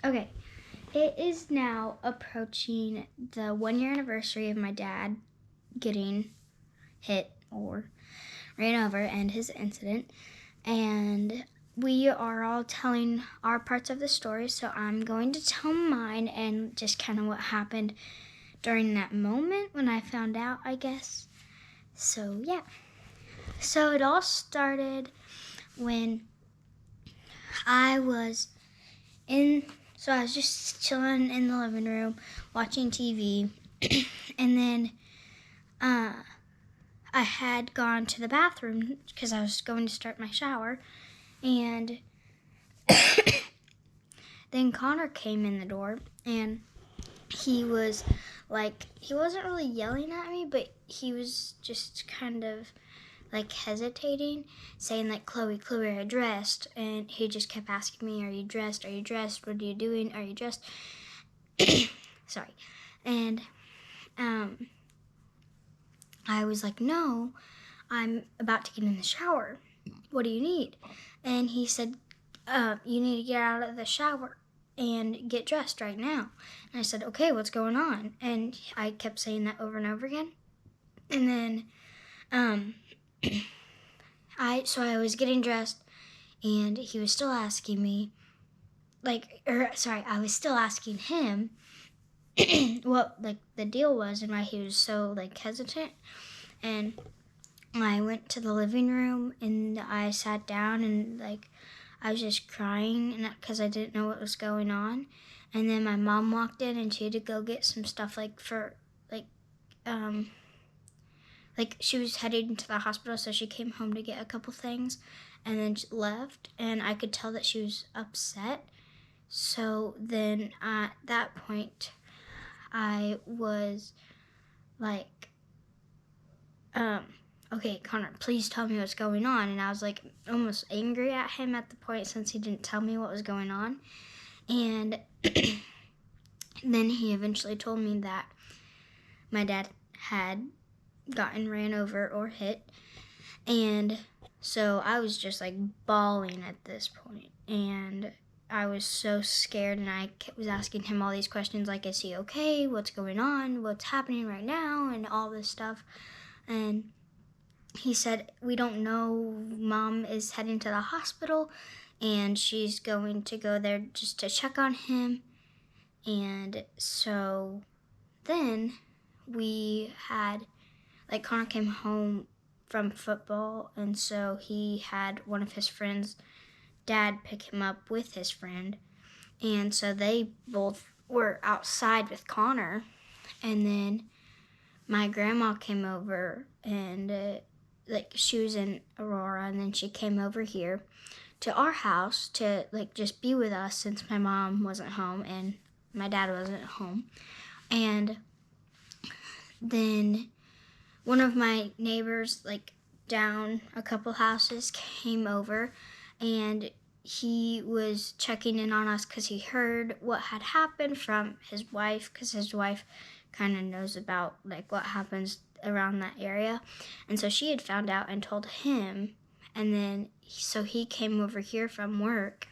Okay, it is now approaching the 1 year anniversary of my dad getting hit or ran over and his incident. And we are all telling our parts of the story, so I'm going to tell mine and just kind of what happened during that moment when I found out, I guess. So, yeah. So, it all started when I was I was just chilling in the living room watching TV, and then I had gone to the bathroom because I was going to start my shower, and then Connor came in the door, and he wasn't really yelling at me, but he was just kind of like hesitating, saying like, Chloe, are you dressed? And he just kept asking me, are you dressed? What are you doing? Are you dressed? Sorry. And I was like, no, I'm about to get in the shower. What do you need? And he said, you need to get out of the shower and get dressed right now. And I said, okay, what's going on? And I kept saying that over and over again. And then I was getting dressed, and he was still asking me, I was still asking him what the deal was and why he was so hesitant. And I went to the living room and I sat down and I was just crying because I didn't know what was going on. And then my mom walked in and she had to go get some stuff she was heading to the hospital, so she came home to get a couple things and then left, and I could tell that she was upset. So then at that point, I was like, okay, Connor, please tell me what's going on. And I was almost angry at him at the point since he didn't tell me what was going on. And then he eventually told me that my dad had gotten ran over or hit. And so I was just bawling at this point. And I was so scared, and I was asking him all these questions is he okay? What's going on? What's happening right now? And all this stuff. And he said, we don't know. Mom is heading to the hospital, and she's going to go there just to check on him. And so then we had, Connor came home from football, and so he had one of his friends' dad pick him up with his friend. And so they both were outside with Connor. And then my grandma came over, and she was in Aurora, and then she came over here to our house to just be with us since my mom wasn't home and my dad wasn't home. And then one of my neighbors down a couple houses came over, and he was checking in on us because he heard what had happened from his wife, because his wife kind of knows about what happens around that area. And so she had found out and told him, and then so he came over here from work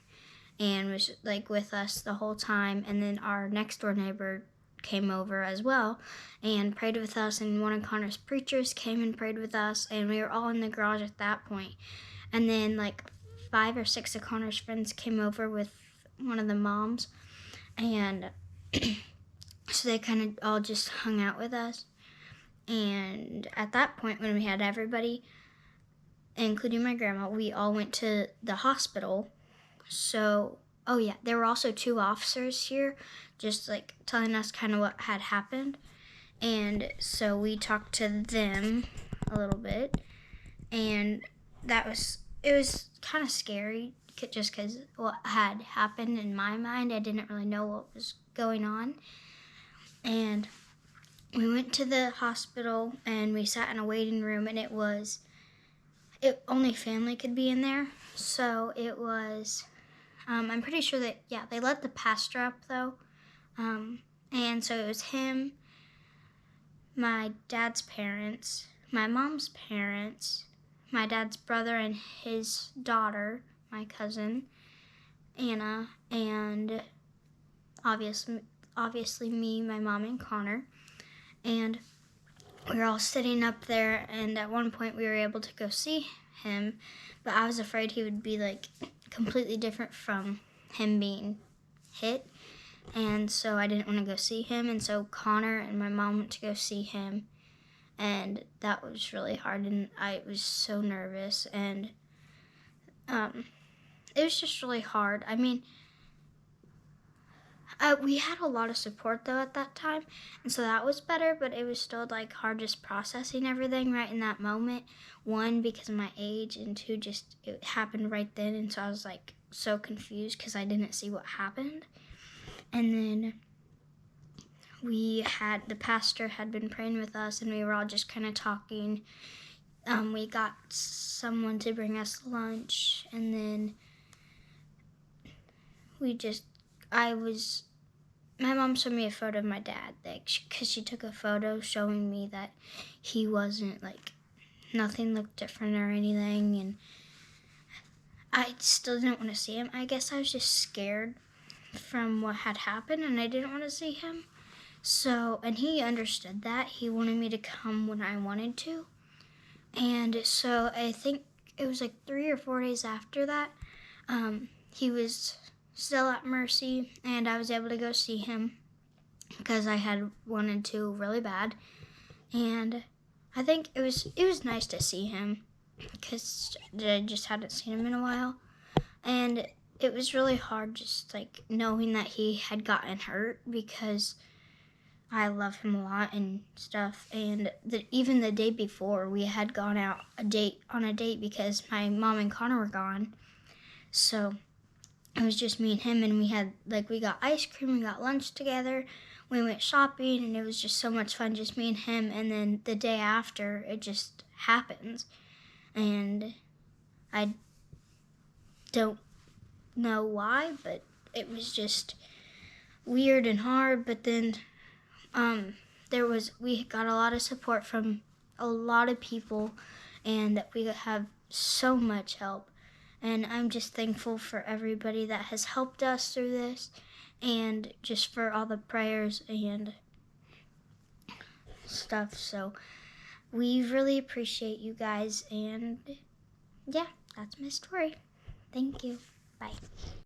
and was with us the whole time. And then our next door neighbor came over as well and prayed with us, and one of Connor's preachers came and prayed with us, and we were all in the garage at that point. And then 5 or 6 of Connor's friends came over with one of the moms, and so they kind of all just hung out with us. And at that point, when we had everybody, including my grandma, we all went to the hospital. So, oh yeah, there were also 2 officers here just telling us kind of what had happened. And so we talked to them a little bit, and it was kind of scary just because what had happened in my mind. I didn't really know what was going on. And we went to the hospital and we sat in a waiting room, and only family could be in there. So it was, I'm pretty sure that, they let the pastor up though. And so it was him, my dad's parents, my mom's parents, my dad's brother and his daughter, my cousin, Anna, and obviously me, my mom, and Connor. And we were all sitting up there, and at one point we were able to go see him, but I was afraid he would be like completely different from him being hit, and so I didn't want to go see him, and so Connor and my mom went to go see him, and that was really hard, and I was so nervous, and it was just really hard. I mean, we had a lot of support though at that time, and so that was better, but it was still like hard just processing everything right in that moment. One, because of my age, and two, just it happened right then, and so I was like so confused because I didn't see what happened. And then the pastor had been praying with us, and we were all just kind of talking. We got someone to bring us lunch, and then my mom showed me a photo of my dad, because she took a photo showing me that he wasn't, like, nothing looked different or anything, and I still didn't want to see him. I guess I was just scared from what had happened, and I didn't want to see him. So, and he understood that. He wanted me to come when I wanted to. And so I think it was like 3 or 4 days after that, he was still at Mercy, and I was able to go see him because I had wanted to really bad. And I think it was nice to see him because I just hadn't seen him in a while. And it was really hard just like knowing that he had gotten hurt, because I love him a lot and stuff. And even the day before, we had gone out on a date because my mom and Connor were gone. So it was just me and him, and we got ice cream, we got lunch together, we went shopping, and it was just so much fun, just me and him. And then the day after, it just happens. And I don't know why, but it was just weird and hard. But then we got a lot of support from a lot of people, and that we have so much help. And I'm just thankful for everybody that has helped us through this, and just for all the prayers and stuff. So we really appreciate you guys, and yeah, that's my story. Thank you. Bye.